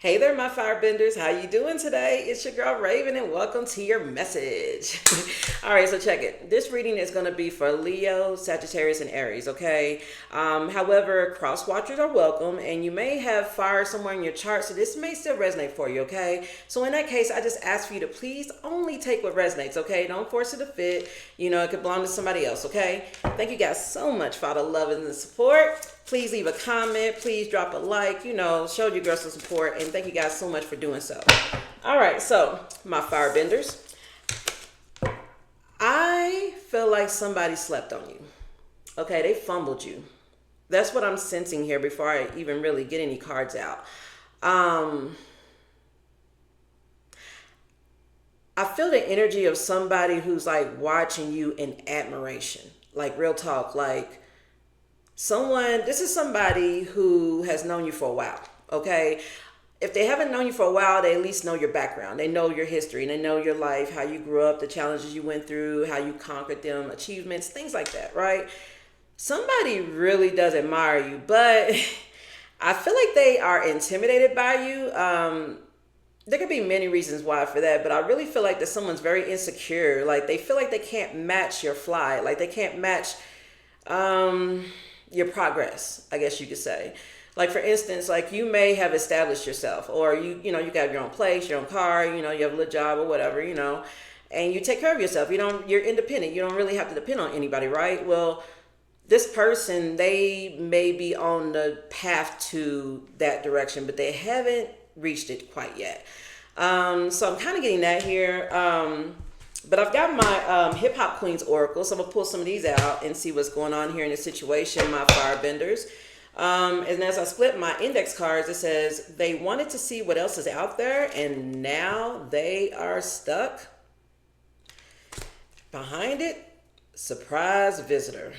Hey there, my firebenders. How you doing today? It's your girl Raven, and welcome to your message. All right, so check it. This reading is going to be for Leo, Sagittarius, and Aries. Okay. However, cross watchers are welcome, and you may have fire somewhere in your chart, so this may still resonate for you. Okay. So in that case, I just ask for you to please only take what resonates. Okay. Don't force it to fit. It could belong to somebody else. Okay. Thank you guys so much for all the love and the support. Please leave a comment. Please drop a like. Show your girls some support. And thank you guys so much for doing so. All right. So, my firebenders, I feel like somebody slept on you. Okay. They fumbled you. That's what I'm sensing here before I even really get any cards out. I feel the energy of somebody who's like watching you in admiration. Like, real talk. Like, this is somebody who has known you for a while, okay? If they haven't known you for a while, they at least know your background. They know your history, and they know your life, how you grew up, the challenges you went through, how you conquered them, achievements, things like that, right? Somebody really does admire you, but I feel like they are intimidated by you. There could be many reasons why for that, but I really feel like that someone's very insecure. Like, they feel like they can't match your fly. Like, they can't match your progress, I guess you could say. Like, for instance, like, you may have established yourself, or you got your own place, your own car, you have a little job or whatever, and you take care of yourself. You're independent. You don't really have to depend on anybody, right? Well, this person, they may be on the path to that direction, but they haven't reached it quite yet. So I'm kind of getting that here. But I've got my Hip Hop Queens Oracle, so I'm going to pull some of these out and see what's going on here in this situation, my firebenders. And as I split my index cards, it says they wanted to see what else is out there, and now they are stuck. Behind it, surprise visitor.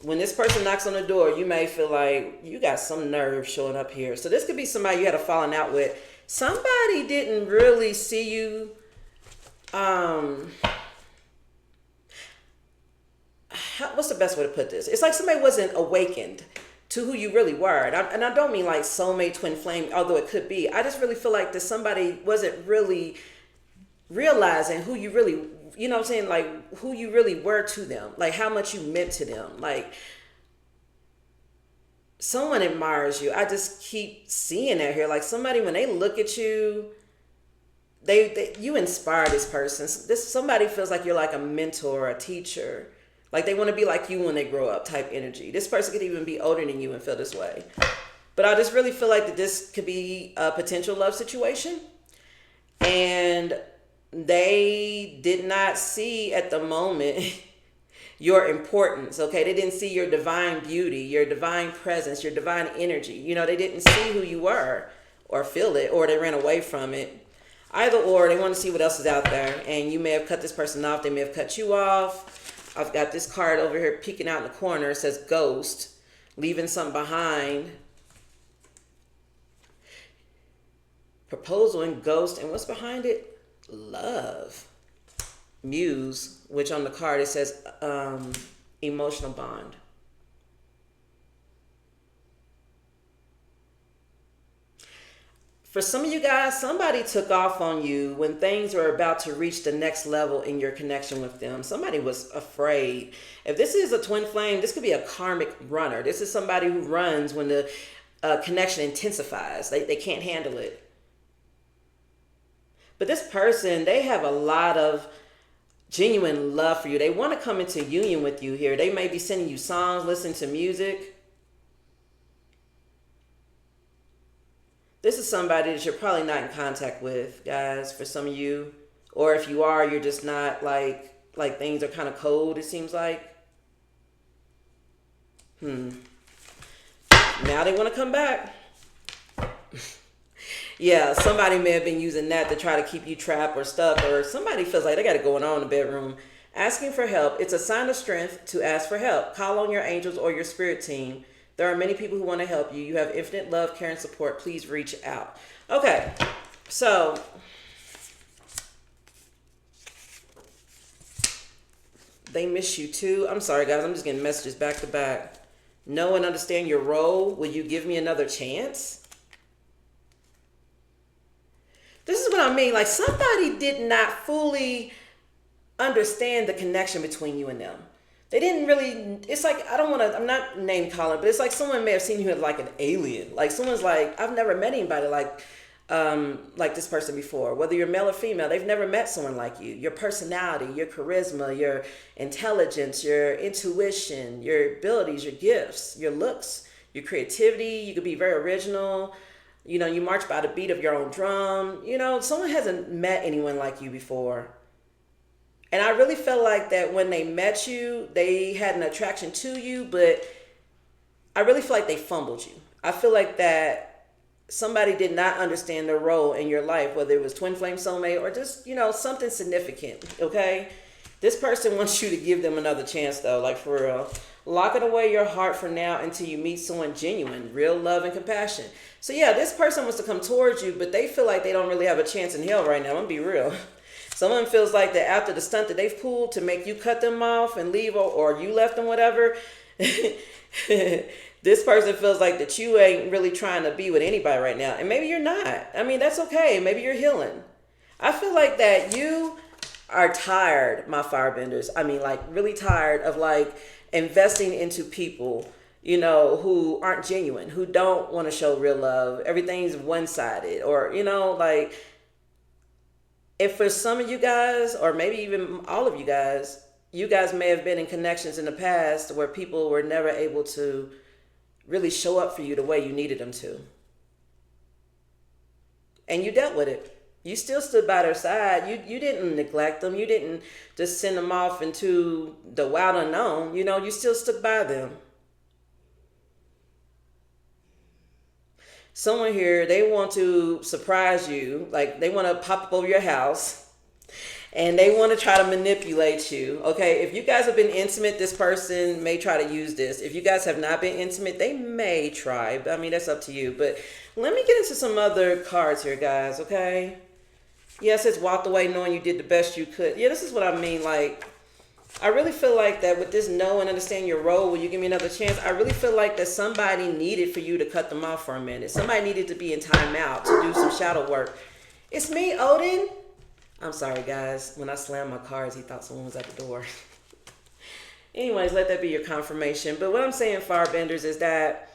When this person knocks on the door, you may feel like you got some nerve showing up here. So this could be somebody you had a falling out with. Somebody didn't really see you. What's the best way to put this? It's like somebody wasn't awakened to who you really were. And I don't mean like soulmate, twin flame, although it could be. I just really feel like that somebody wasn't really realizing who you really, like who you really were to them, like how much you meant to them. Like, someone admires you. I just keep seeing that here. Like, somebody, when they look at you, you inspire this person. Somebody feels like you're like a mentor, a teacher. Like, they want to be like you when they grow up type energy. This person could even be older than you and feel this way. But I just really feel like that this could be a potential love situation. And they did not see at the moment your importance, okay? They didn't see your divine beauty, your divine presence, your divine energy. They didn't see who you were or feel it, or they ran away from it. Either or, they want to see what else is out there, and you may have cut this person off. They may have cut you off. I've got this card over here peeking out in the corner. It says ghost, leaving something behind. Proposal and ghost, and what's behind it? Love. Muse, which on the card it says emotional bond. For some of you guys, somebody took off on you when things were about to reach the next level in your connection with them. Somebody was afraid. If this is a twin flame, this could be a karmic runner. This is somebody who runs when the connection intensifies. They can't handle it. But this person, they have a lot of genuine love for you. They want to come into union with you here. They may be sending you songs, listening to music. This is somebody that you're probably not in contact with, guys, for some of you. Or if you are, you're just not like things are kind of cold, it seems like. Now they want to come back. Yeah, somebody may have been using that to try to keep you trapped or stuck, or somebody feels like they got it going on in the bedroom. Asking for help. It's a sign of strength to ask for help. Call on your angels or your spirit team. There are many people who want to help you. You have infinite love, care, and support. Please reach out. Okay, so they miss you too. I'm sorry, guys. I'm just getting messages back to back. Know and understand your role. Will you give me another chance? This is what I mean. Like somebody did not fully understand the connection between you and them. They didn't really. It's like I don't want to. I'm not name calling, but it's like someone may have seen you as like an alien. Like someone's like, I've never met anybody like this person before. Whether you're male or female, they've never met someone like you. Your personality, your charisma, your intelligence, your intuition, your abilities, your gifts, your looks, your creativity. You could be very original. You know, you march by the beat of your own drum. You know, someone hasn't met anyone like you before. And I really felt like that when they met you, they had an attraction to you, but I really feel like they fumbled you. I feel like that somebody did not understand their role in your life, whether it was twin flame soulmate or just, you know, something significant, okay? This person wants you to give them another chance though, like for real. Locking away your heart for now until you meet someone genuine, real love and compassion. So yeah, this person wants to come towards you, but they feel like they don't really have a chance in hell right now. I'm gonna be real. Someone feels like that after the stunt that they've pulled to make you cut them off and leave, or you left them, whatever. This person feels like that you ain't really trying to be with anybody right now. And maybe you're not. I mean, that's okay. Maybe you're healing. I feel like that you are tired, my firebenders. I mean, like really tired of like investing into people, you know, who aren't genuine, who don't want to show real love. Everything's one-sided, or, you know, like, if for some of you guys, or maybe even all of you guys may have been in connections in the past where people were never able to really show up for you the way you needed them to. And you dealt with it. You still stood by their side. You didn't neglect them. You didn't just send them off into the wild unknown. You know, you still stood by them. Someone here, they want to surprise you. Like they want to pop up over your house and they want to try to manipulate you. Okay, if you guys have been intimate, this person may try to use this. If you guys have not been intimate, they may try. I mean, that's up to you. But let me get into some other cards here, guys, okay? Yes, it's walked away knowing you did the best you could. Yeah, this is what I mean. Like, I really feel like that with this know and understand your role, will you give me another chance? I really feel like that somebody needed for you to cut them off for a minute. Somebody needed to be in timeout to do some shadow work. It's me, Odin. I'm sorry, guys. When I slammed my cards, he thought someone was at the door. Anyways, let that be your confirmation. But what I'm saying, firebenders, is that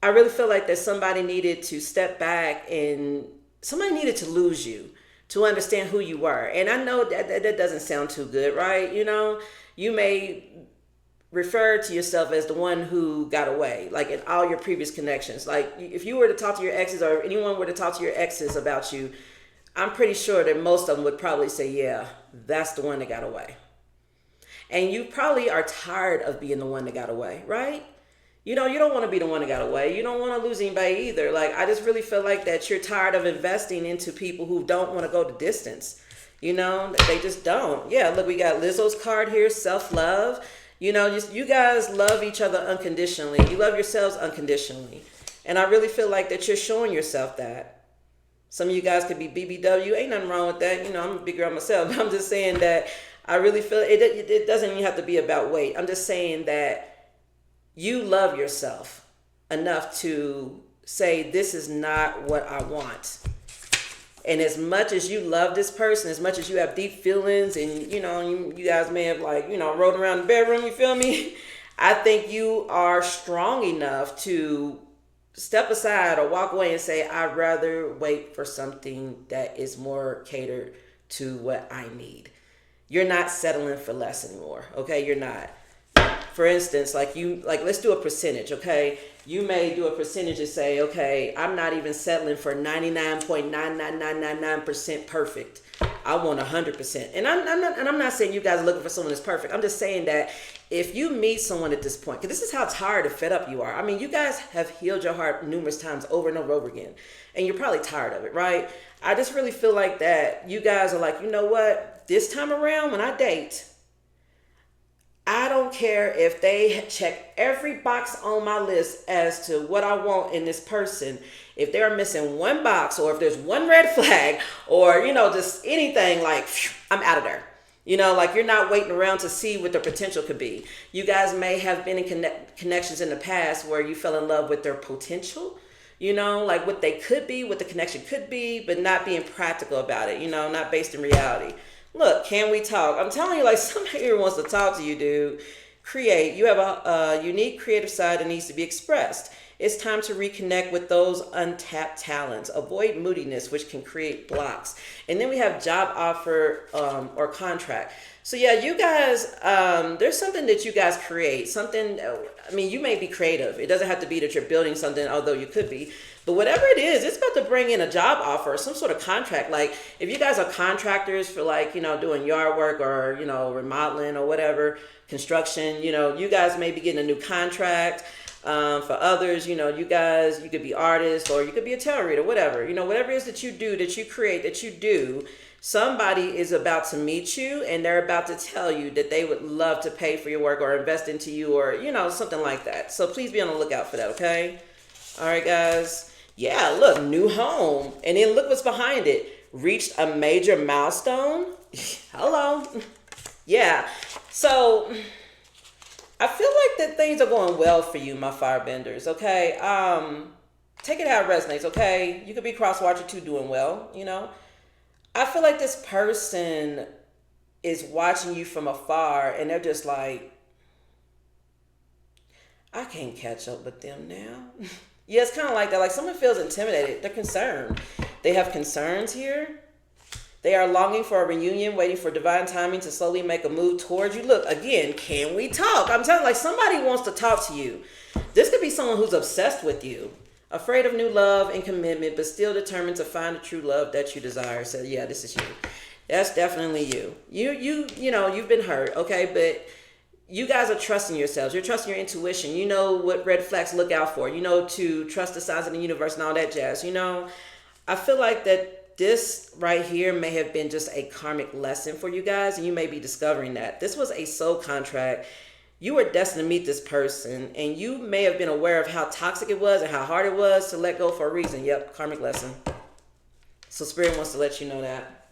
I really feel like that somebody needed to step back and somebody needed to lose you to understand who you were. And I know that doesn't sound too good, right? You know, you may refer to yourself as the one who got away, like in all your previous connections. Like if you were to talk to your exes, or if anyone were to talk to your exes about you, I'm pretty sure that most of them would probably say, yeah, that's the one that got away. And you probably are tired of being the one that got away, right? You know, you don't want to be the one that got away. You don't want to lose anybody either. Like, I just really feel like that you're tired of investing into people who don't want to go the distance. You know, they just don't. Yeah, look, we got Lizzo's card here, self-love. You know, you guys love each other unconditionally. You love yourselves unconditionally. And I really feel like that you're showing yourself that. Some of you guys could be BBW. Ain't nothing wrong with that. You know, I'm a big girl myself. But I'm just saying that I really feel it doesn't even have to be about weight. I'm just saying that you love yourself enough to say, this is not what I want. And as much as you love this person, as much as you have deep feelings, and you know, you guys may have, like, you know, rolled around the bedroom, you feel me? I think you are strong enough to step aside or walk away and say, I'd rather wait for something that is more catered to what I need. You're not settling for less anymore, okay? You're not. For instance, like let's do a percentage, okay? You may do a percentage and say, okay, I'm not even settling for 99.99999% perfect. I want 100%. And I'm not saying you guys are looking for someone that's perfect. I'm just saying that if you meet someone at this point, because this is how tired and fed up you are. I mean, you guys have healed your heart numerous times over and over again, and you're probably tired of it, right? I just really feel like that you guys are like, you know what? This time around when I date, I don't care if they check every box on my list as to what I want in this person. If they're missing one box, or if there's one red flag, or, you know, just anything, like, I'm out of there. You know, like, you're not waiting around to see what their potential could be. You guys may have been in connections in the past where you fell in love with their potential. you know, like what they could be, what the connection could be, but not being practical about it, you know, not based in reality. Look, can we talk? I'm telling you, like, somebody here wants to talk to you, dude. Create. You have a unique creative side that needs to be expressed. It's time to reconnect with those untapped talents. Avoid moodiness, which can create blocks. And then we have job offer or contract. So yeah, you guys, there's something that you guys create. Something. I mean, you may be creative. It doesn't have to be that you're building something, although you could be. But whatever it is, it's about to bring in a job offer or some sort of contract. Like if you guys are contractors for like, you know, doing yard work or, you know, remodeling or whatever, construction, you know, you guys may be getting a new contract. For others, you know, you guys, you could be artists or you could be a tarot reader, whatever. You know, whatever it is that you do, that you create, that you do, somebody is about to meet you and they're about to tell you that they would love to pay for your work or invest into you or, you know, something like that. So please be on the lookout for that, okay? All right, guys. Yeah, look, new home. And then look what's behind it. Reached a major milestone. Hello. Yeah. So I feel like that things are going well for you, my firebenders, okay? Take it how it resonates, okay? You could be cross-watcher too doing well, you know? I feel like this person is watching you from afar and they're just like, I can't catch up with them now. Yeah, it's kind of like that. Like someone feels intimidated. They're concerned. They have concerns here. They are longing for a reunion, waiting for divine timing to slowly make a move towards you. Look, again, can we talk? I'm telling you, like somebody wants to talk to you. This could be someone who's obsessed with you, afraid of new love and commitment, but still determined to find the true love that you desire. So yeah, this is you. That's definitely you. You know, you've been hurt, okay? But you guys are trusting yourselves. You're trusting your intuition. You know what red flags look out for. You know to trust the signs of the universe and all that jazz. You know, I feel like that this right here may have been just a karmic lesson for you guys, and you may be discovering that. This was a soul contract. You were destined to meet this person, and you may have been aware of how toxic it was and how hard it was to let go for a reason. Yep, karmic lesson. So Spirit wants to let you know that.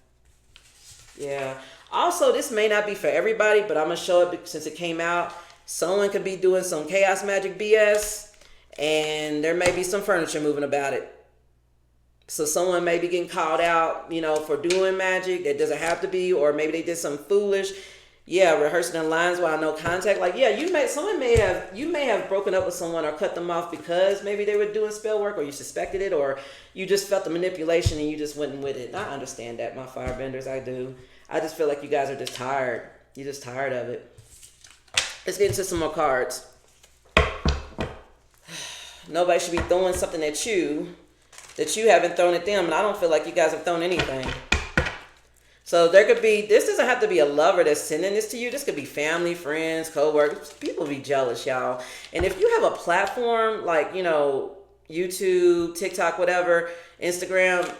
Yeah. Also, this may not be for everybody, but I'm going to show it since it came out. Someone could be doing some chaos magic BS, and there may be some furniture moving about it. So someone may be getting called out, you know, for doing magic. That doesn't have to be, or maybe they did something foolish. Yeah, rehearsing in lines while no contact. Like, yeah, you may have broken up with someone or cut them off because maybe they were doing spell work or you suspected it or you just felt the manipulation and you just went with it. I understand that, my firebenders, I do. I just feel like you guys are just tired. You're just tired of it. Let's get into some more cards. Nobody should be throwing something at you that you haven't thrown at them, and I don't feel like you guys have thrown anything. So there could be, this doesn't have to be a lover that's sending this to you. This could be family, friends, co-workers. People be jealous, y'all. And if you have a platform like, you know, YouTube, TikTok, whatever, Instagram,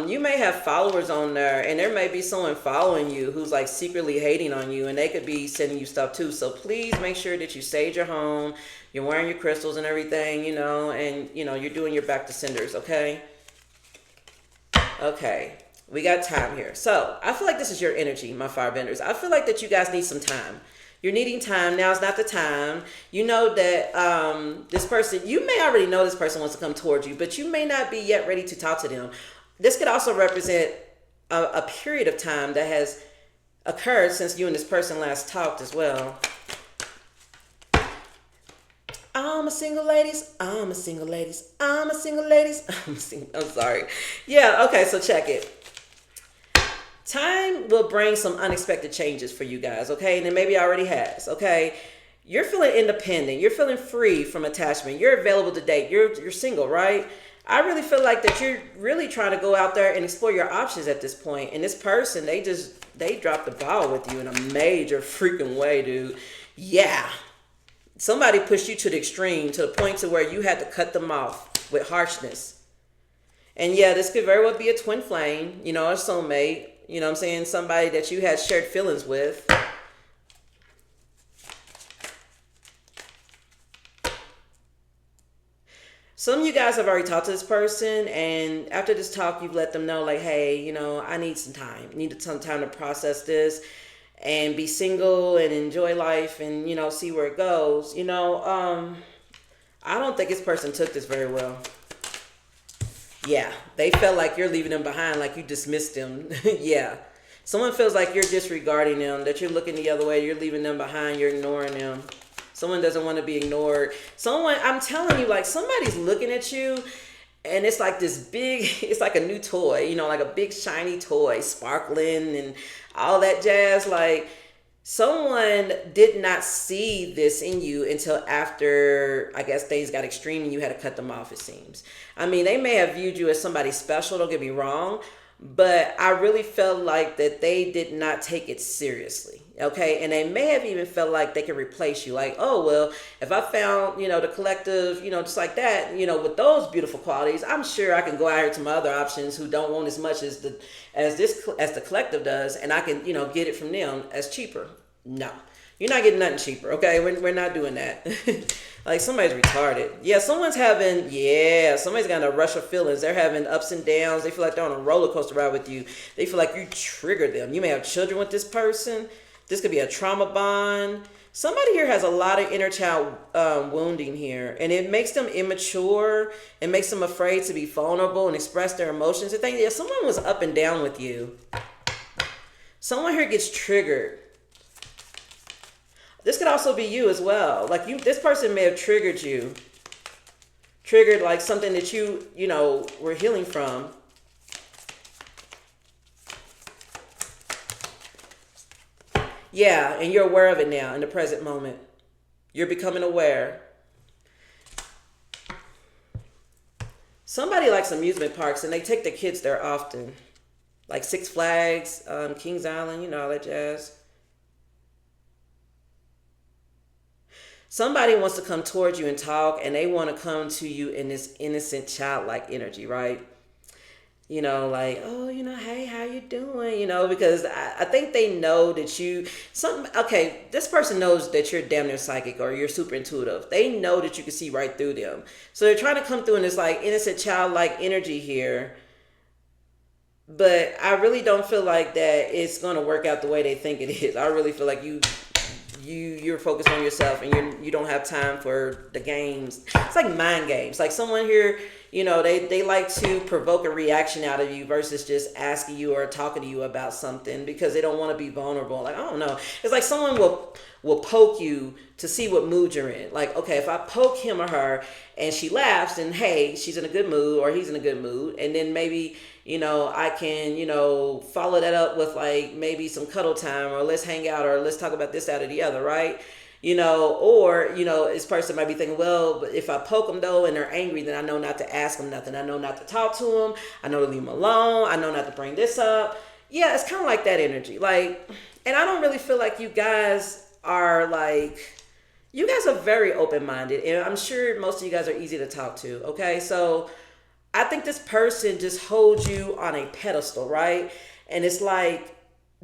you may have followers on there, and there may be someone following you who's like secretly hating on you, and they could be sending you stuff too. So please make sure that you sage your home, you're wearing your crystals and everything, you know, and you know, you're doing your back to senders, okay? Okay, we got time here. So I feel like this is your energy, my firebenders. I feel like that you guys need some time. You're needing time. Now's not the time. You know that this person, you may already know this person wants to come towards you, but you may not be yet ready to talk to them. This could also represent a period of time that has occurred since you and this person last talked as well. I'm a single ladies. I'm a single ladies. I'm a single ladies. I'm sorry. Yeah, okay, so check it. Time will bring some unexpected changes for you guys, okay? And it maybe already has, okay? You're feeling independent. You're feeling free from attachment. You're available to date. You're single, right? I really feel like that you're really trying to go out there and explore your options at this point. And this person, they dropped the ball with you in a major freaking way, dude. Yeah. Somebody pushed you to the extreme, to the point to where you had to cut them off with harshness. And yeah, this could very well be a twin flame, you know, a soulmate. You know what I'm saying? Somebody that you had shared feelings with. Some of you guys have already talked to this person, and after this talk, you've let them know, like, hey, you know, I need some time. I need some time to process this and be single and enjoy life and, you know, see where it goes. You know, I don't think this person took this very well. Yeah, they felt like you're leaving them behind, like you dismissed them. Yeah. Someone feels like you're disregarding them, that you're looking the other way, you're leaving them behind, you're ignoring them. Someone doesn't want to be ignored. Someone, I'm telling you, like somebody's looking at you and it's like this big, it's like a new toy, like a big shiny toy, sparkling and all that jazz. Like someone did not see this in you until after, I guess, things got extreme and you had to cut them off, it seems. I mean, they may have viewed you as somebody special, don't get me wrong, but I really felt like that they did not take it seriously. Okay. And they may have even felt like they could replace you. Like, oh, well, if I found, the collective, just like that, with those beautiful qualities, I'm sure I can go out here to my other options who don't want as much as the collective does. And I can, get it from them as cheaper. No, you're not getting nothing cheaper. Okay. We're not doing that. Like somebody's retarded. Yeah, somebody's got a rush of feelings. They're having ups and downs. They feel like they're on a roller coaster ride with you. They feel like you triggered them. You may have children with this person. This could be a trauma bond. Somebody here has a lot of inner child wounding here, and it makes them immature. It makes them afraid to be vulnerable and express their emotions. I think someone was up and down with you. Someone here gets triggered. This could also be you as well. Like this person may have triggered you. Triggered like something that you were healing from. Yeah, and you're aware of it now in the present moment. You're becoming aware. Somebody likes amusement parks and they take their kids there often. Like Six Flags, Kings Island, all that jazz. Somebody wants to come towards you and talk, and they want to come to you in this innocent, childlike energy, right? Like, oh, hey, how you doing? Because I think they know that this person knows that you're damn near psychic or you're super intuitive. They know that you can see right through them. So they're trying to come through in this like innocent, childlike energy here. But I really don't feel like that it's going to work out the way they think it is. I really feel like you're focused on yourself and you don't have time for the games. It's like mind games. Like someone here, they like to provoke a reaction out of you versus just asking you or talking to you about something because they don't want to be vulnerable. Like, I don't know. It's like someone will poke you to see what mood you're in. Like, okay, if I poke him or her and she laughs, then hey, she's in a good mood or he's in a good mood. And then maybe, I can, follow that up with like maybe some cuddle time or let's hang out or let's talk about this, that, or the other, right? Or, this person might be thinking, well, but if I poke them though and they're angry, then I know not to ask them nothing. I know not to talk to them. I know to leave them alone. I know not to bring this up. Yeah, it's kind of like that energy. Like, and I don't really feel like you guys are very open-minded. And I'm sure most of you guys are easy to talk to. Okay. So I think this person just holds you on a pedestal, right? And it's like,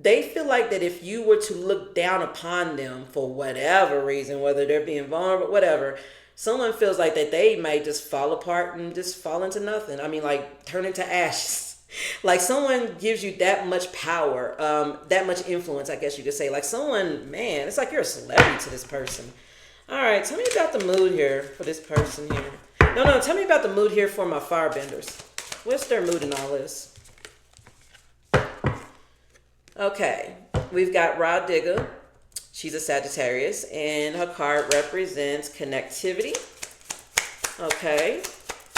they feel like that if you were to look down upon them for whatever reason, whether they're being vulnerable, whatever, someone feels like that they may just fall apart and just fall into nothing. I mean, like turn into ashes. Like someone gives you that much power, that much influence, I guess you could say. Like someone, man, it's like you're a celebrity to this person. All right, tell me about the mood here for this person here. No, tell me about the mood here for my firebenders. What's their mood in all this? Okay, we've got Rod Digger. She's a Sagittarius, and her card represents connectivity. Okay.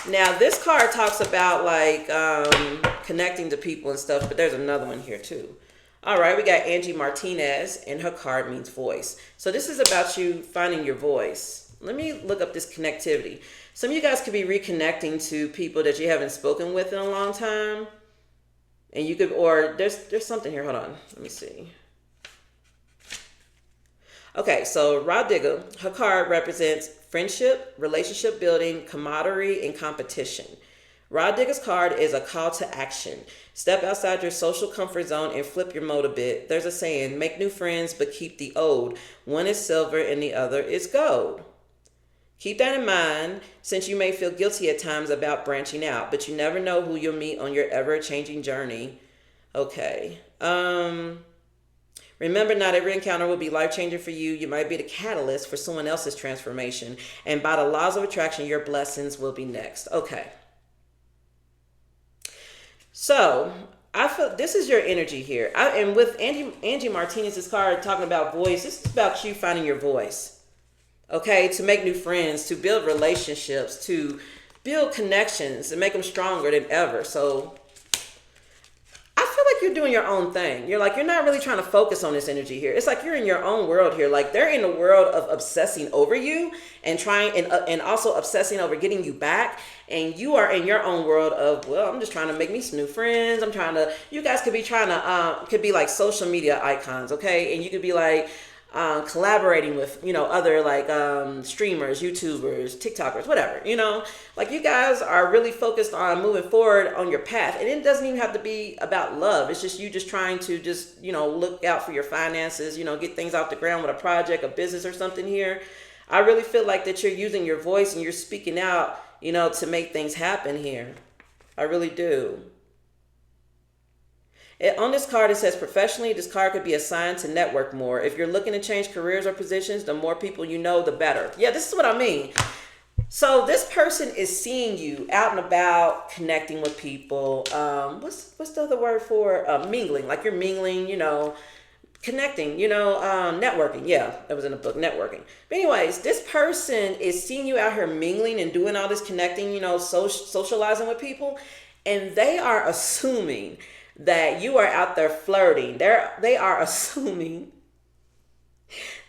Now, this card talks about, like, connecting to people and stuff, but there's another one here, too. All right, we got Angie Martinez, and her card means voice. So this is about you finding your voice. Let me look up this connectivity. Some of you guys could be reconnecting to people that you haven't spoken with in a long time. And you could, or there's something here. Hold on. Let me see. Okay, so Rod Digger, her card represents friendship, relationship building, camaraderie, and competition. Rod Digger's card is a call to action. Step outside your social comfort zone and flip your mode a bit. There's a saying, make new friends, but keep the old. One is silver and the other is gold. Keep that in mind, since you may feel guilty at times about branching out, but you never know who you'll meet on your ever-changing journey. Okay. Remember, not every encounter will be life-changing for you. You might be the catalyst for someone else's transformation. And by the laws of attraction, your blessings will be next. Okay. So I feel this is your energy here. And with Angie Martinez's card talking about voice, this is about you finding your voice. Okay, to make new friends, to build relationships, to build connections and make them stronger than ever. So I feel like you're doing your own thing. You're not really trying to focus on this energy here. It's like you're in your own world here. Like they're in the world of obsessing over you and trying and also obsessing over getting you back. And you are in your own world of, well, I'm just trying to make me some new friends. You guys could be trying to, could be like social media icons, okay? And you could be like, collaborating with other like streamers, YouTubers, TikTokers, whatever, like you guys are really focused on moving forward on your path, and it doesn't even have to be about love. It's just you just trying to just look out for your finances, get things off the ground with a project, a business or something here. I really feel like that you're using your voice and you're speaking out, to make things happen here. I really do. On this card, it says professionally, this card could be assigned to network more. If you're looking to change careers or positions, the more people you know, the better. Yeah, this is what I mean. So this person is seeing you out and about, connecting with people. What's the other word for mingling? Like you're mingling, connecting, networking. Yeah, that was in the book, networking. But anyways, this person is seeing you out here mingling and doing all this connecting, socializing with people. And they are assuming that you are out there flirting. They are assuming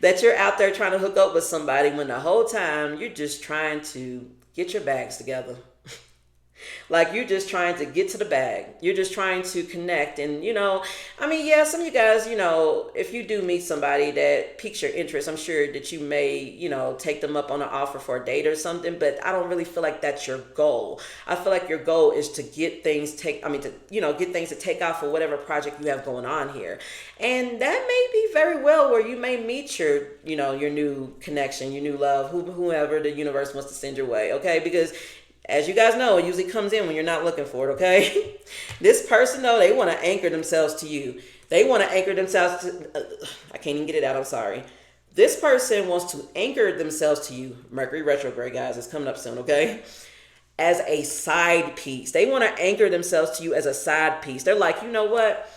that you're out there trying to hook up with somebody when the whole time you're just trying to get your bags together. Like you're just trying to get to the bag. You're just trying to connect. And, yeah, some of you guys, if you do meet somebody that piques your interest, I'm sure that you may, take them up on an offer for a date or something. But I don't really feel like that's your goal. I feel like your goal is to get things get things to take off for whatever project you have going on here. And that may be very well where you may meet your new connection, your new love, whoever the universe wants to send your way. Okay. Because as you guys know, it usually comes in when you're not looking for it, okay? This person, though, they want to anchor themselves to you. They want to anchor themselves to... I can't even get it out, I'm sorry. This person wants to anchor themselves to you. Mercury retrograde, guys, it's coming up soon, okay? As a side piece. They want to anchor themselves to you as a side piece. They're like, you know what?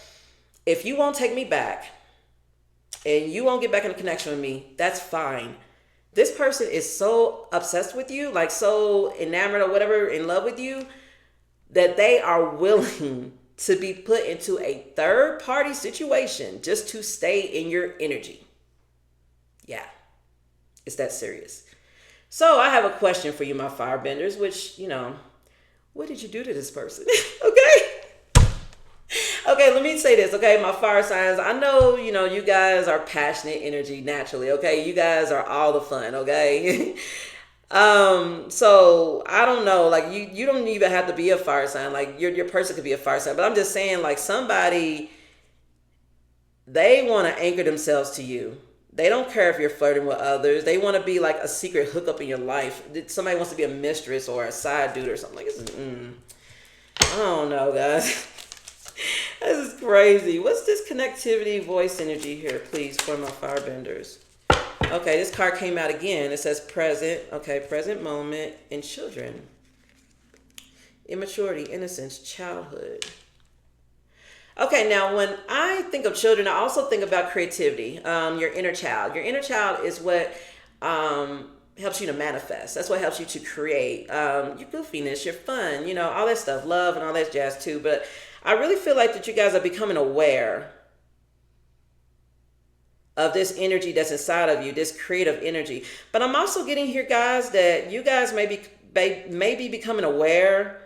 If you won't take me back and you won't get back in a connection with me, that's fine. This person is so obsessed with you, like so enamored or whatever, in love with you, that they are willing to be put into a third party situation just to stay in your energy. Yeah, it's that serious. So I have a question for you, my firebenders, which, what did you do to this person? Okay. Okay, let me say this, okay, my fire signs. I know, you guys are passionate energy naturally, okay? You guys are all the fun, okay? So I don't know, like you don't even have to be a fire sign. Like your person could be a fire sign, but I'm just saying, like somebody, they want to anchor themselves to you. They don't care if you're flirting with others. They want to be like a secret hookup in your life. Somebody wants to be a mistress or a side dude or something. I don't know, guys. This is crazy. What's this connectivity voice energy here, please, for my firebenders? Okay, this card came out again. It says present. Okay, present moment and children. Immaturity, innocence, childhood. Okay, now when I think of children, I also think about creativity, your inner child. Your inner child is what helps you to manifest. That's what helps you to create. Your goofiness, your fun, all that stuff, love and all that jazz too. But I really feel like that you guys are becoming aware of this energy that's inside of you, this creative energy. But I'm also getting here, guys, that you guys may be becoming aware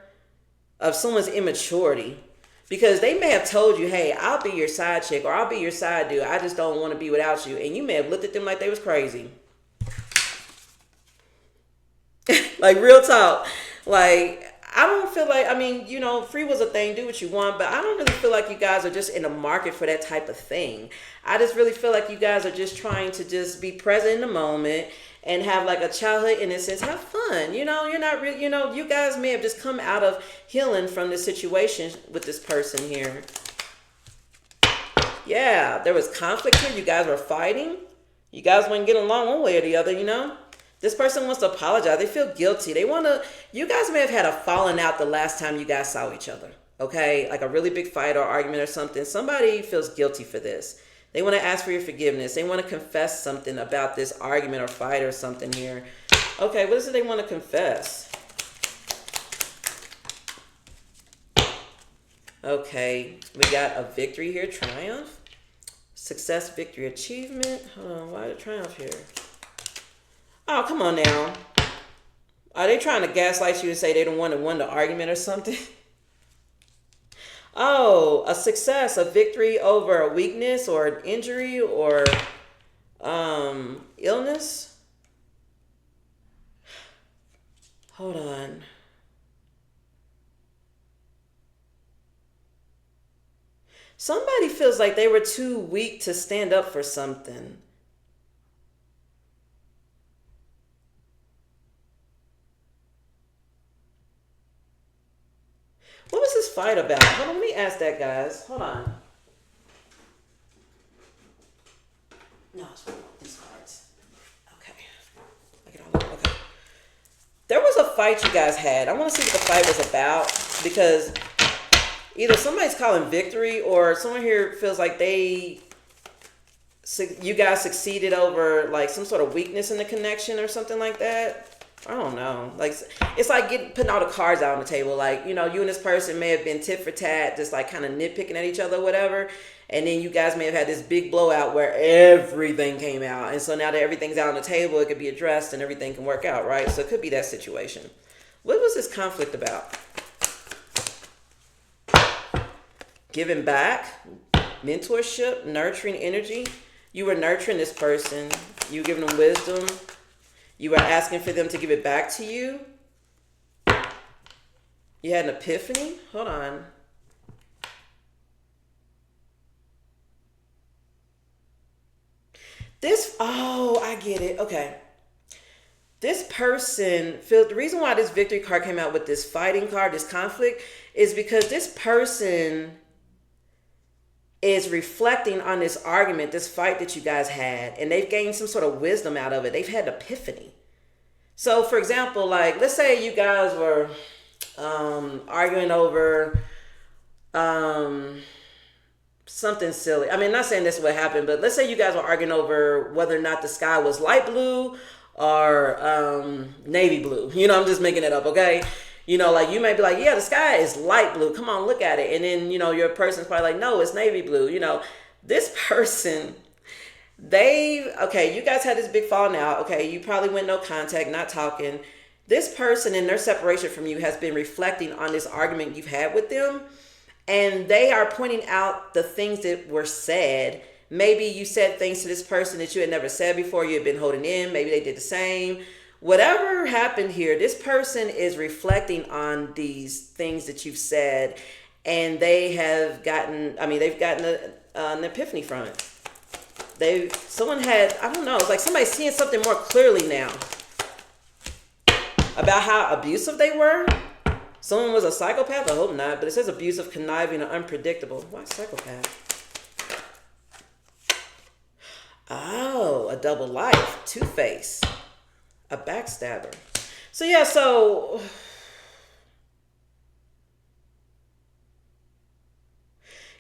of someone's immaturity, because they may have told you, hey, I'll be your side chick or I'll be your side dude. I just don't want to be without you. And you may have looked at them like they was crazy. Like real talk. Like, I don't feel like, free was a thing, do what you want, but I don't really feel like you guys are just in the market for that type of thing. I just really feel like you guys are just trying to just be present in the moment and have like a childhood innocence, have fun. You're not really, you guys may have just come out of healing from this situation with this person here. Yeah, there was conflict here. You guys were fighting. You guys weren't getting along one way or the other, This person wants to apologize. They feel guilty. You guys may have had a falling out the last time you guys saw each other. Okay, like a really big fight or argument or something. Somebody feels guilty for this. They want to ask for your forgiveness. They want to confess something about this argument or fight or something here. Okay, what is it they want to confess? Okay, we got a victory here, triumph, success, victory, achievement. Hold on, why the triumph here? Oh, come on now. Are they trying to gaslight you and say they don't want to win the argument or something? Oh, a success, a victory over a weakness or an injury or illness. Hold on. Somebody feels like they were too weak to stand up for something. What was this fight about? Hold on, let me ask that, guys. Hold on. No, it's one of these cards. Okay. I get all okay. There was a fight you guys had. I want to see what the fight was about because either somebody's calling victory or someone here feels like you guys succeeded over like some sort of weakness in the connection or something like that. I don't know. Like it's like putting all the cards out on the table. Like, you and this person may have been tit for tat, just like kind of nitpicking at each other, or whatever. And then you guys may have had this big blowout where everything came out. And so now that everything's out on the table, it could be addressed and everything can work out, right? So it could be that situation. What was this conflict about? Giving back, mentorship, nurturing energy. You were nurturing this person. You were giving them wisdom. You were asking for them to give it back to you. You had an epiphany. Hold on. I get it. Okay. This person, the reason why this victory card came out with this fighting card, this conflict, is because this person is reflecting on this argument, this fight that you guys had, and they've gained some sort of wisdom out of it. They've had an epiphany. So, for example, like, let's say you guys were arguing over something silly. I mean, not saying this is what happened, but let's say you guys were arguing over whether or not the sky was light blue or navy blue. I'm just making it up, okay? Like you may be like, yeah, the sky is light blue. Come on, look at it. And then, your person's probably like, no, it's navy blue. This person, you guys had this big falling out. Okay, you probably went no contact, not talking. This person in their separation from you has been reflecting on this argument you've had with them. And they are pointing out the things that were said. Maybe you said things to this person that you had never said before. You had been holding in. Maybe they did the same. Whatever happened here, this person is reflecting on these things that you've said, and they've gotten an epiphany from it. I don't know, it's like somebody's seeing something more clearly now about how abusive they were. Someone was a psychopath? I hope not, but it says abusive, conniving, and unpredictable. Why psychopath? Oh, a double life, two-face. A backstabber. So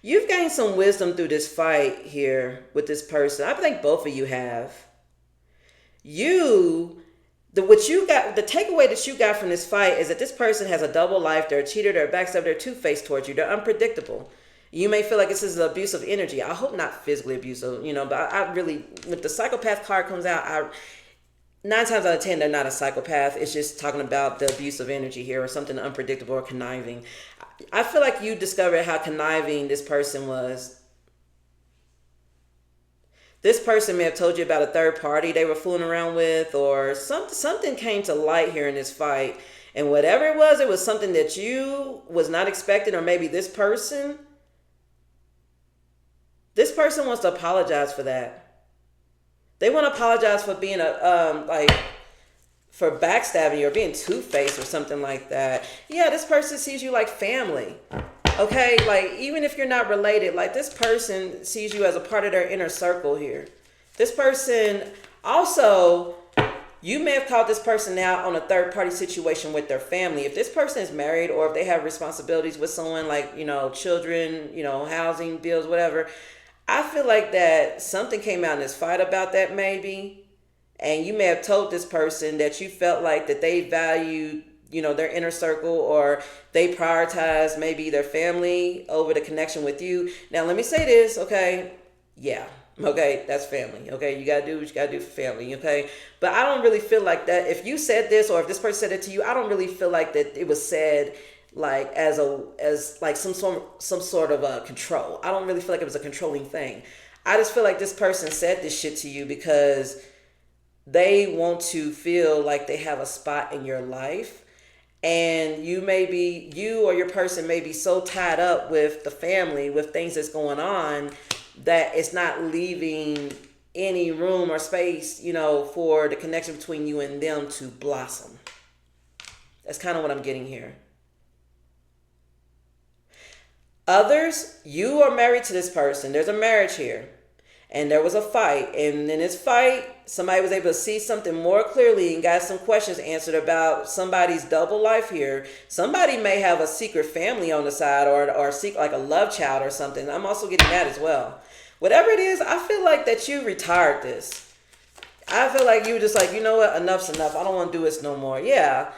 you've gained some wisdom through this fight here with this person. I think both of you have. The takeaway that you got from this fight is that this person has a double life. They're a cheater, they're a backstabber, they're two-faced towards you. They're unpredictable. You may feel like this is abusive energy. I hope not physically abusive, but I really, when the psychopath card comes out, 9 times out of 10, they're not a psychopath. It's just talking about the abuse of energy here or something unpredictable or conniving. I feel like you discovered how conniving this person was. This person may have told you about a third party they were fooling around with, or something came to light here in this fight. And whatever it was something that you was not expecting, or maybe this person wants to apologize for that. They want to apologize for being for backstabbing you or being two-faced or something like that. Yeah, this person sees you like family. Okay, like even if you're not related, like this person sees you as a part of their inner circle here. This person also You may have called this person out on a third party situation with their family. If this person is married or if they have responsibilities with someone like, children, housing bills, whatever, I feel like that something came out in this fight about that maybe. And you may have told this person that you felt like that they valued, their inner circle, or they prioritize maybe their family over the connection with you. Now, let me say this, okay? Yeah. Okay, that's family. Okay, you gotta do what you gotta do for family. Okay, but I don't really feel like that. If you said this, or if this person said it to you, I don't really feel like that it was said like as like some sort of a control. I don't really feel like it was a controlling thing. I just feel like this person said this shit to you because they want to feel like they have a spot in your life, and you or your person may be so tied up with the family, with things that's going on, that it's not leaving any room or space, for the connection between you and them to blossom. That's kind of what I'm getting here. Others, you are married to this person. There's a marriage here. And there was a fight. And in this fight, somebody was able to see something more clearly and got some questions answered about somebody's double life here. Somebody may have a secret family on the side, or seek like a love child or something. I'm also getting that as well. Whatever it is, I feel like that you retired this. I feel like you were just like, you know what, enough's enough. I don't want to do this no more. Yeah.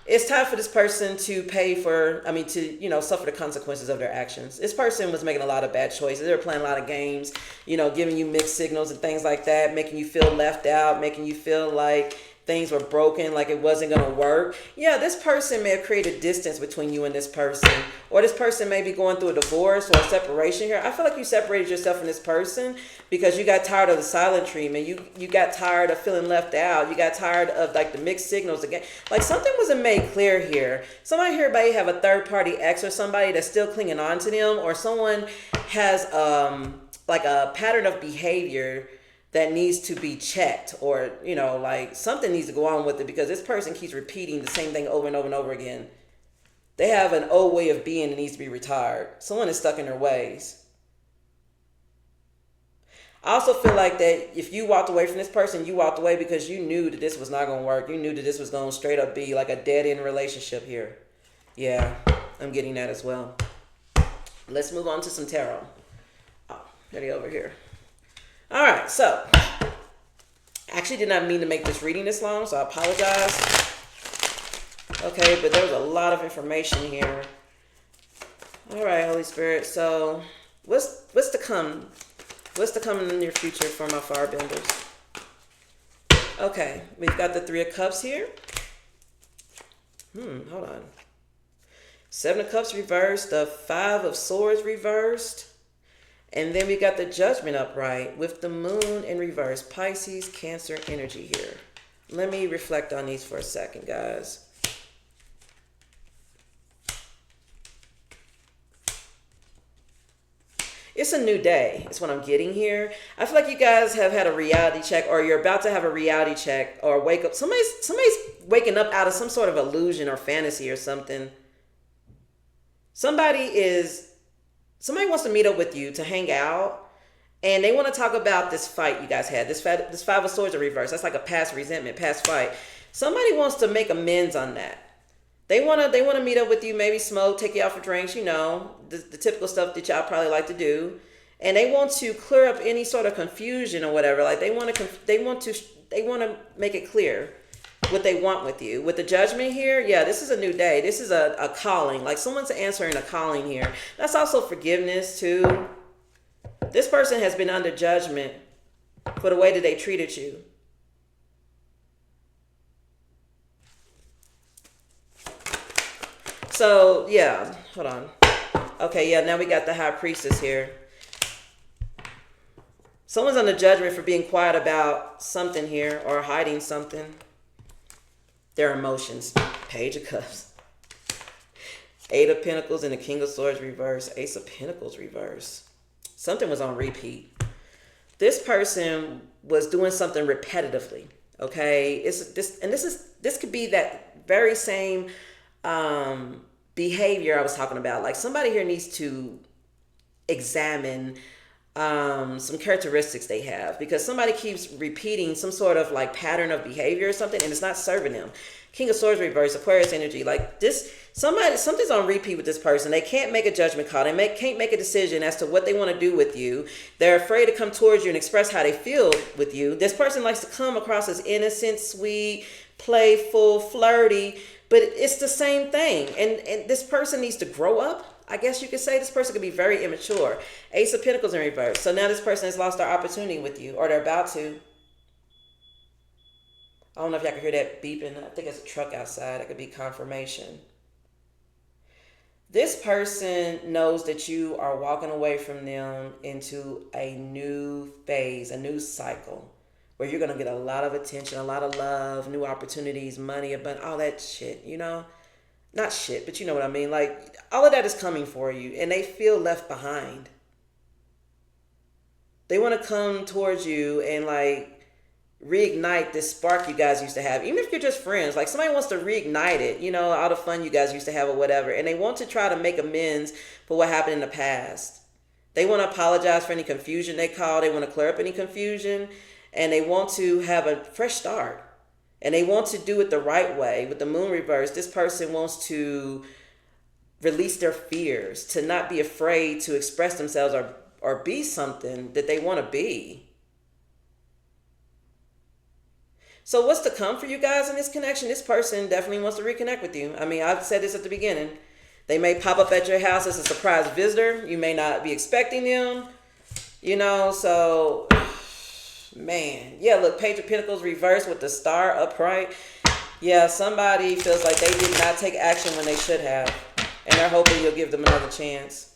It's time for this person to suffer the consequences of their actions. This person was making a lot of bad choices. They were playing a lot of games, giving you mixed signals and things like that, making you feel left out, making you feel like things were broken, like it wasn't going to work. Yeah, this person may have created distance between you and this person, or this person may be going through a divorce or a separation here. I feel like you separated yourself from this person because you got tired of the silent treatment. You got tired of feeling left out. You got tired of like the mixed signals again. Like something wasn't made clear here. Somebody here may have a third party ex or somebody that's still clinging on to them, or someone has like a pattern of behavior that needs to be checked, or like something needs to go on with it, because this person keeps repeating the same thing over and over and over again. They have an old way of being that needs to be retired. Someone is stuck in their ways. I also feel like that if you walked away from this person, you walked away because you knew that this was not going to work. You knew that this was going to straight up be like a dead end relationship here. Yeah, I'm getting that as well. Let's move on to some tarot. Oh, ready over here. All right, so I actually did not mean to make this reading this long, so I apologize. Okay, but there was a lot of information here. All right, Holy Spirit. So what's to come? What's to come in the near future for my firebenders? Okay, we've got the Three of Cups here. Hold on. Seven of Cups reversed, the Five of Swords reversed. And then we got the Judgment upright with the Moon in reverse. Pisces, Cancer energy here. Let me reflect on these for a second, guys. It's a new day. It's what I'm getting here. I feel like you guys have had a reality check, or you're about to have a reality check, or wake up. Somebody's waking up out of some sort of illusion or fantasy or something. Somebody wants to meet up with you to hang out, and they want to talk about this fight you guys had. This Five of Swords in reverse. That's like a past resentment, past fight. Somebody wants to make amends on that. They want to meet up with you, maybe smoke, take you out for drinks, the typical stuff that y'all probably like to do. And they want to clear up any sort of confusion or whatever. Like they want to make it clear what they want with you. With the Judgment here, yeah, this is a new day. This is a calling. Like someone's answering a calling here. That's also forgiveness too. This person has been under judgment for the way that they treated you. So yeah, hold on. Okay, yeah, now we got the High Priestess here. Someone's under judgment for being quiet about something here, or hiding something. Their emotions. Page of Cups. Eight of Pentacles and the King of Swords reverse. Ace of Pentacles reverse. Something was on repeat. This person was doing something repetitively. Okay, this could be that very same behavior I was talking about. Like somebody here needs to examine some characteristics they have, because somebody keeps repeating some sort of like pattern of behavior or something, and it's not serving them. King of Swords reverse, Aquarius energy, like this, something's on repeat with this person. They can't make a judgment call. They can't make a decision as to what they want to do with you. They're afraid to come towards you and express how they feel with you. This person likes to come across as innocent, sweet, playful, flirty, but it's the same thing. And this person needs to grow up. I guess you could say this person could be very immature. Ace of Pentacles in reverse. So now this person has lost their opportunity with you, or they're about to. I don't know if y'all can hear that beeping. I think it's a truck outside. That could be confirmation. This person knows that you are walking away from them into a new phase, a new cycle, where you're going to get a lot of attention, a lot of love, new opportunities, money, but all that shit, you know? Not shit, but you know what I mean. Like, all of that is coming for you, and they feel left behind. They want to come towards you and, like, reignite this spark you guys used to have. Even if you're just friends, like, somebody wants to reignite it, you know, all the fun you guys used to have or whatever. And they want to try to make amends for what happened in the past. They want to apologize for any confusion they caused. They want to clear up any confusion. And they want to have a fresh start. And they want to do it the right way. With the moon reverse, this person wants to release their fears, to not be afraid to express themselves or be something that they want to be. So what's to come for you guys in this connection? This person definitely wants to reconnect with you. I mean, I've said this at the beginning. They may pop up at your house as a surprise visitor. You may not be expecting them, you know, so... Man, yeah, look, Page of Pentacles reversed with the star upright. Yeah, somebody feels like they did not take action when they should have, and they're hoping you'll give them another chance.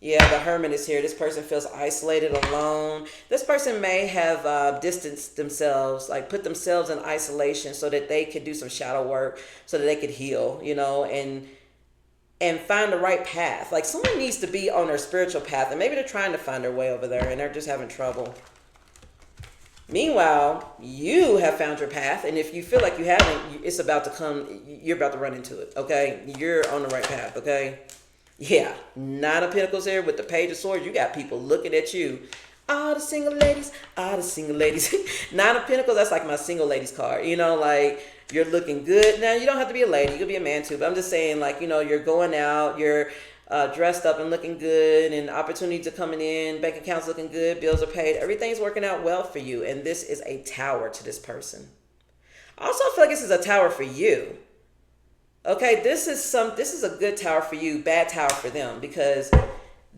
Yeah, the Hermit is here. This person feels isolated, alone. This person may have distanced themselves, like put themselves in isolation so that they could do some shadow work, so that they could heal, you know, and find the right path. Like, someone needs to be on their spiritual path, and maybe they're trying to find their way over there, and they're just having trouble. Meanwhile, you have found your path, and if you feel like you haven't, it's about to come, you're about to run into it, okay? You're on the right path, okay? Yeah, Nine of Pentacles here with the Page of Swords. You got people looking at you. All the single ladies, all the single ladies. Nine of Pentacles, that's like my single ladies card, you know, like, you're looking good. Now, you don't have to be a lady, you could be a man too, but I'm just saying, like, you know, you're going out, you're dressed up and looking good, and opportunities are coming in, bank accounts looking good, bills are paid, everything's working out well for you, and this is a tower to this person. I also feel like this is a tower for you. Okay, this is a good tower for you, bad tower for them, because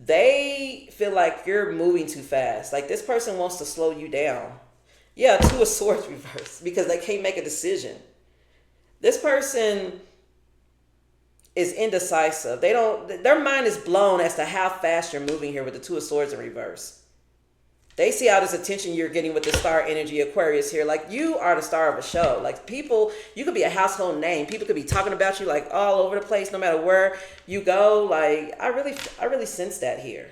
they feel like you're moving too fast. Like, this person wants to slow you down. Yeah, Two of Swords reversed, because they can't make a decision. This person is indecisive. Their mind is blown as to how fast you're moving here with the Two of Swords in reverse. They see all this attention you're getting with the star energy Aquarius here. Like, you are the star of a show. Like, people, you could be a household name. People could be talking about you like all over the place, no matter where you go. Like, I really sense that here.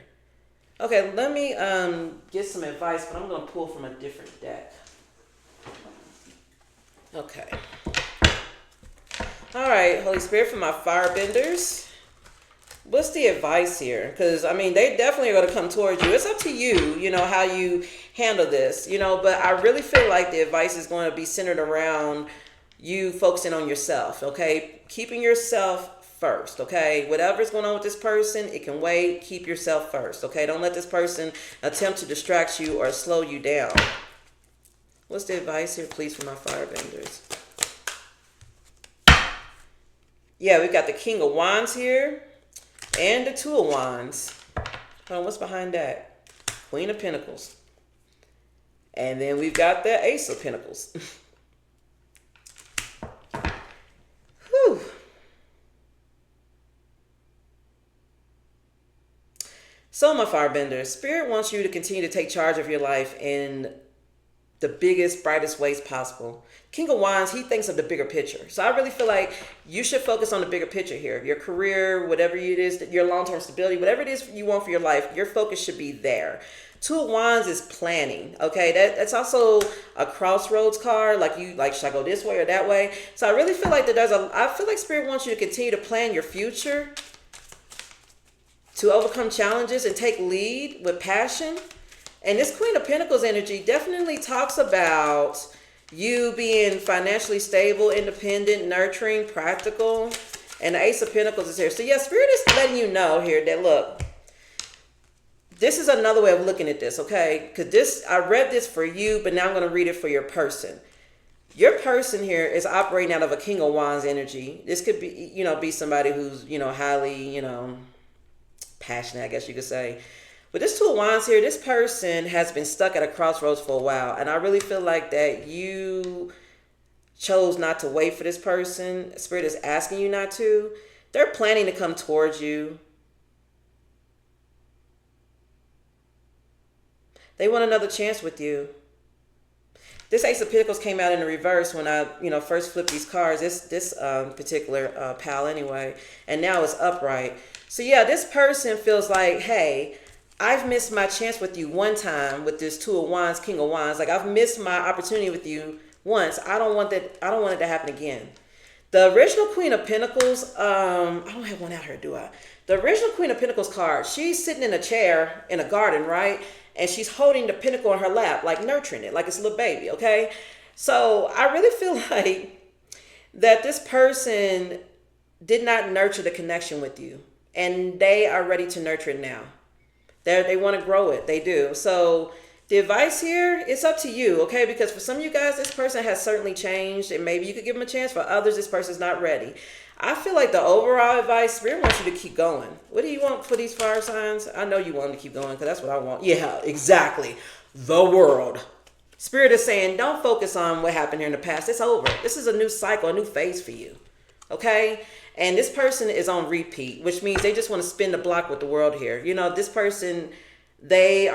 Okay, let me get some advice, but I'm going to pull from a different deck. Okay. All right, Holy Spirit, for my firebenders, what's the advice here? Because, I mean, they definitely are going to come towards you. It's up to you, you know, how you handle this, you know, but I really feel like the advice is going to be centered around you focusing on yourself, okay? Keeping yourself first, okay? Whatever's going on with this person, it can wait. Keep yourself first, okay? Don't let this person attempt to distract you or slow you down. What's the advice here, please, for my firebenders? Yeah, we got the King of Wands here and the Two of Wands. What's behind that? Queen of Pentacles. And then we've got the Ace of Pentacles. Whew. So, my firebenders, Spirit wants you to continue to take charge of your life in the biggest, brightest ways possible. King of Wands, he thinks of the bigger picture. So I really feel like you should focus on the bigger picture here. Your career, whatever it is, your long-term stability, whatever it is you want for your life, your focus should be there. Two of Wands is planning, okay? That's also a crossroads card, like should I go this way or that way? So I really feel like I feel like Spirit wants you to continue to plan your future. to overcome challenges and take lead with passion. And this Queen of Pentacles energy definitely talks about you being financially stable, independent, nurturing, practical. And the Ace of Pentacles is here. So yeah, Spirit is letting you know here that, look, this is another way of looking at this, okay? Because I read this for you, but now I'm going to read it for your person. Your person here is operating out of a King of Wands energy. This could be, be somebody who's, highly, passionate, I guess you could say. But this Two of Wands here, this person has been stuck at a crossroads for a while. And I really feel like that you chose not to wait for this person. Spirit is asking you not to. They're planning to come towards you. They want another chance with you. This Ace of Pentacles came out in the reverse when I, first flipped these cards. This particular pal anyway. And now it's upright. So yeah, this person feels like, hey, I've missed my chance with you one time with this Two of Wands, King of Wands. Like, I've missed my opportunity with you once. I don't want that. I don't want it to happen again. The original Queen of Pentacles, I don't have one out here, do I? The original Queen of Pentacles card, she's sitting in a chair in a garden, right? And she's holding the pentacle in her lap, like nurturing it, like it's a little baby, okay? So I really feel like that this person did not nurture the connection with you. And they are ready to nurture it now. They want to grow it. They do. So the advice here, it's up to you, okay? Because for some of you guys, this person has certainly changed. And maybe you could give them a chance. For others, this person's not ready. I feel like the overall advice, Spirit wants you to keep going. What do you want for these fire signs? I know you want them to keep going because that's what I want. Yeah, exactly. The world. Spirit is saying, don't focus on what happened here in the past. It's over. This is a new cycle, a new phase for you. Okay? And this person is on repeat, which means they just want to spin the block with the world here. This person, they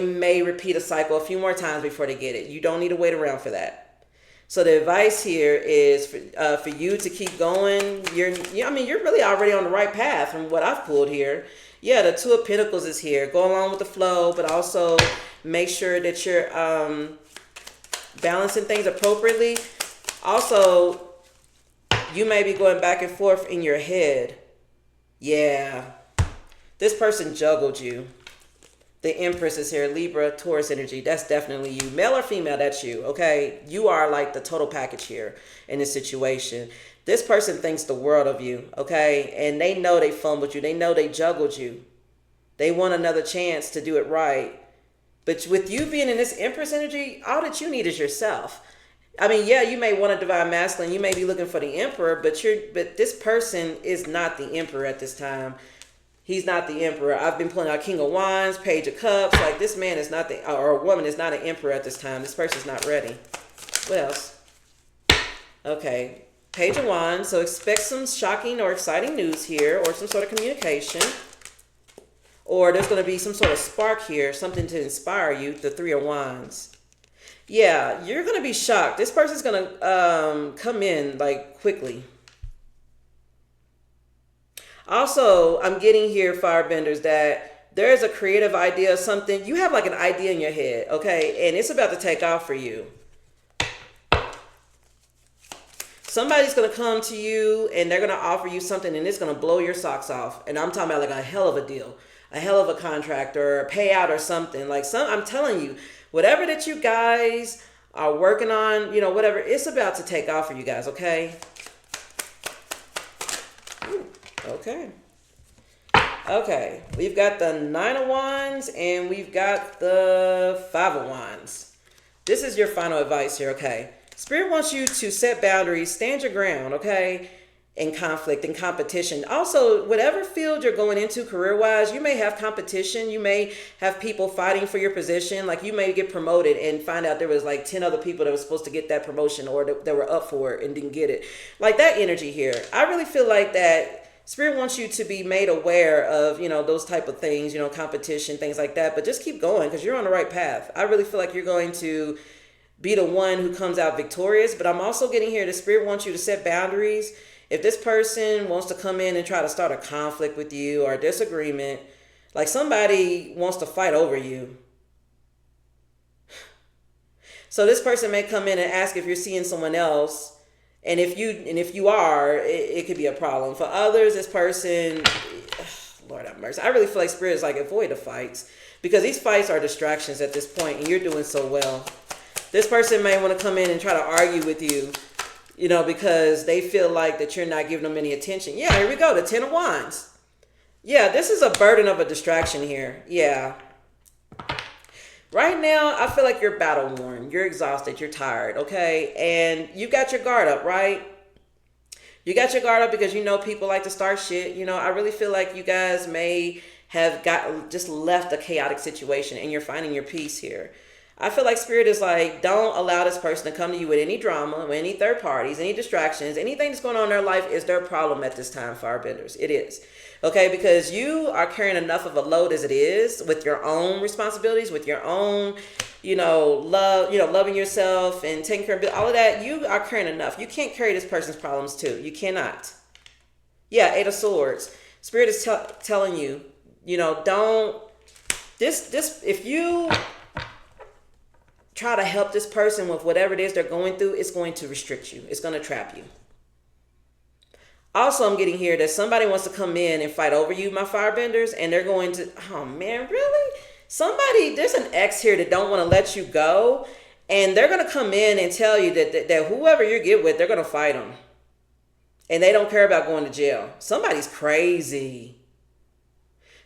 may repeat a cycle a few more times before they get it. You don't need to wait around for that. So the advice here is for you to keep going. You're really already on the right path from what I've pulled here. Yeah, the Two of Pentacles is here. Go along with the flow, but also make sure that you're balancing things appropriately. Also, you may be going back and forth in your head. Yeah, this person juggled you. The Empress is here, Libra, Taurus energy. That's definitely you. Male or female, that's you, okay? You are like the total package here in this situation. This person thinks the world of you, okay? And they know they fumbled you. They know they juggled you. They want another chance to do it right. But with you being in this Empress energy, all that you need is yourself. I mean, yeah, you may want a divine masculine. You may be looking for the Emperor, but this person is not the Emperor at this time. He's not the Emperor. I've been pulling out King of Wands, Page of Cups. Like, this man is not or a woman is not an Emperor at this time. This person's not ready. What else? Okay. Page of Wands. So expect some shocking or exciting news here, or some sort of communication. Or there's going to be some sort of spark here, something to inspire you. The Three of Wands. Yeah, you're going to be shocked. This person's going to come in, like, quickly. Also, I'm getting here, firebenders, that there's a creative idea of something. You have like an idea in your head, okay? And it's about to take off for you. Somebody's going to come to you and they're going to offer you something and it's going to blow your socks off. And I'm talking about like a hell of a deal, a hell of a contract or a payout or something. I'm telling you, whatever that you guys are working on, whatever, it's about to take off for you guys, okay? Okay, we've got the Nine of Wands and we've got the Five of Wands. This is your final advice here, okay? Spirit wants you to set boundaries, stand your ground, okay? In conflict, in competition. Also, whatever field you're going into career-wise, you may have competition. You may have people fighting for your position. Like, you may get promoted and find out there was like 10 other people that were supposed to get that promotion or that were up for it and didn't get it. Like that energy here. I really feel like that Spirit wants you to be made aware of, those type of things, competition, things like that. But just keep going because you're on the right path. I really feel like you're going to be the one who comes out victorious. But I'm also getting here, the Spirit wants you to set boundaries. If this person wants to come in and try to start a conflict with you or a disagreement, like somebody wants to fight over you. So this person may come in and ask if you're seeing someone else. And if you are, it could be a problem. For others, this person, Lord have mercy. I really feel like Spirit is like, avoid the fights. Because these fights are distractions at this point, and you're doing so well. This person may want to come in and try to argue with you, because they feel like that you're not giving them any attention. Yeah, here we go, the 10 of Wands. Yeah, this is a burden of a distraction here. Yeah. Right now, I feel like you're battle worn. You're exhausted. You're tired, okay? And you got your guard up, right? You got your guard up because people like to start shit. I really feel like you guys may have just left a chaotic situation and you're finding your peace here. I feel like Spirit is like, don't allow this person to come to you with any drama, with any third parties, any distractions. Anything that's going on in their life is their problem at this time, Firebenders. It is. Okay, because you are carrying enough of a load as it is with your own responsibilities, with your own, love, loving yourself and taking care of all of that. You are carrying enough. You can't carry this person's problems too. You cannot. Yeah, 8 of Swords. Spirit is telling you, don't, if you try to help this person with whatever it is they're going through, it's going to restrict you. It's going to trap you. Also, I'm getting here that somebody wants to come in and fight over you, my Firebenders, and they're going to, oh man, really? There's an ex here that don't want to let you go, and they're going to come in and tell you that whoever you get with, they're going to fight them. And they don't care about going to jail. Somebody's crazy.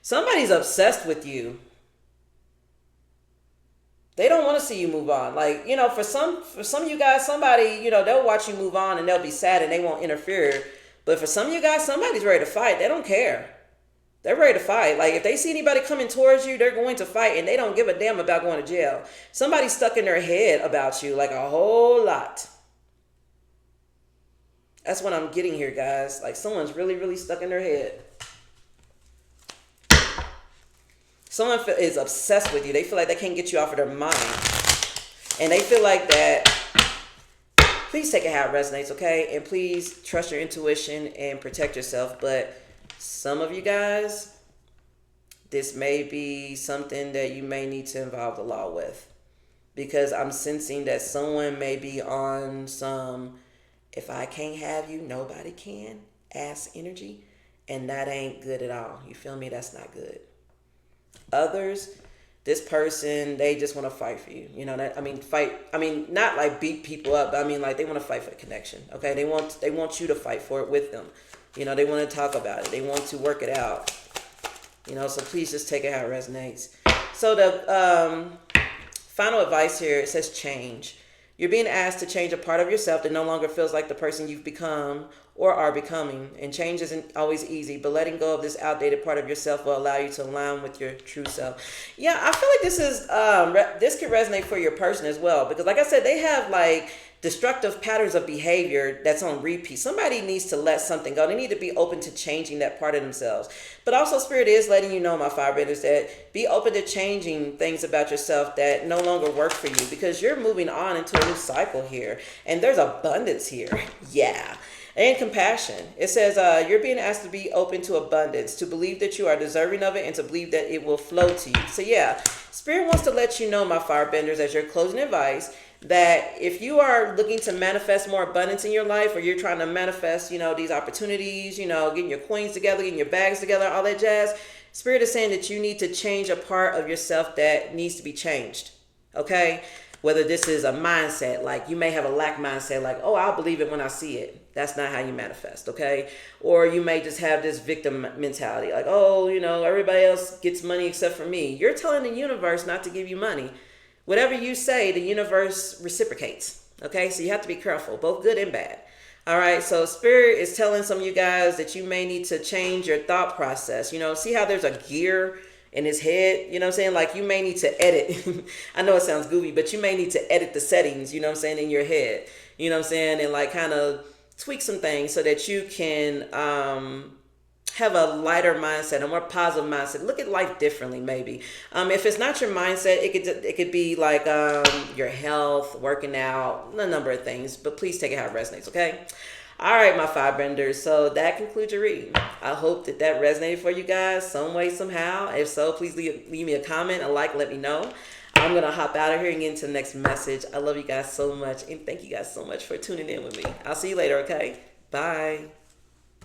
Somebody's obsessed with you. They don't want to see you move on. Like, for some of you guys, somebody, they'll watch you move on and they'll be sad and they won't interfere. But for some of you guys, somebody's ready to fight. They don't care. They're ready to fight. Like, if they see anybody coming towards you, they're going to fight, and they don't give a damn about going to jail. Somebody's stuck in their head about you, like a whole lot. That's what I'm getting here, guys. Like, someone's really, really stuck in their head. Someone is obsessed with you. They feel like they can't get you off of their mind. And they feel like that. Please take it how it resonates, okay? And please trust your intuition and protect yourself. But some of you guys, this may be something that you may need to involve the law with. Because I'm sensing that someone may be on some, if I can't have you, nobody can, ass energy. And that ain't good at all. You feel me? That's not good. Others, this person, they just want to fight for you. Not like beat people up, but like they want to fight for the connection. Okay, they want you to fight for it with them. They want to talk about it. They want to work it out. So please just take it how it resonates. So the final advice here, it says change. You're being asked to change a part of yourself that no longer feels like the person you've become or are becoming. And change isn't always easy, but letting go of this outdated part of yourself will allow you to align with your true self. Yeah, I feel like this could resonate for your person as well. Because like I said, they have like destructive patterns of behavior that's on repeat. Somebody needs to let something go. They need to be open to changing that part of themselves. But also Spirit is letting you know, my Firebenders, that be open to changing things about yourself that no longer work for you, because you're moving on into a new cycle here. And there's abundance here. Yeah. And compassion. It says you're being asked to be open to abundance, to believe that you are deserving of it, and to believe that it will flow to you. So yeah, Spirit wants to let you know, my Firebenders, as your closing advice, that if you are looking to manifest more abundance in your life, or you're trying to manifest, these opportunities, getting your coins together, getting your bags together, all that jazz, Spirit is saying that you need to change a part of yourself that needs to be changed. Okay? Whether this is a mindset, like you may have a lack mindset, like, oh, I'll believe it when I see it. That's not how you manifest, okay? Or you may just have this victim mentality, like, oh, everybody else gets money except for me. You're telling the universe not to give you money. Whatever you say, the universe reciprocates, okay? So you have to be careful, both good and bad. All right, so Spirit is telling some of you guys that you may need to change your thought process. See how there's a gear in his head, like you may need to edit. I know it sounds goofy, but you may need to edit the settings, in your head, and like kind of tweak some things so that you can have a lighter mindset, a more positive mindset. Look at life differently, maybe. If it's not your mindset, it could be like your health, working out, a number of things. But please take it how it resonates, okay? All right, my Firebenders. So that concludes your reading. I hope that resonated for you guys some way, somehow. If so, please leave me a comment, a like, let me know. I'm going to hop out of here and get into the next message. I love you guys so much. And thank you guys so much for tuning in with me. I'll see you later, okay? Bye.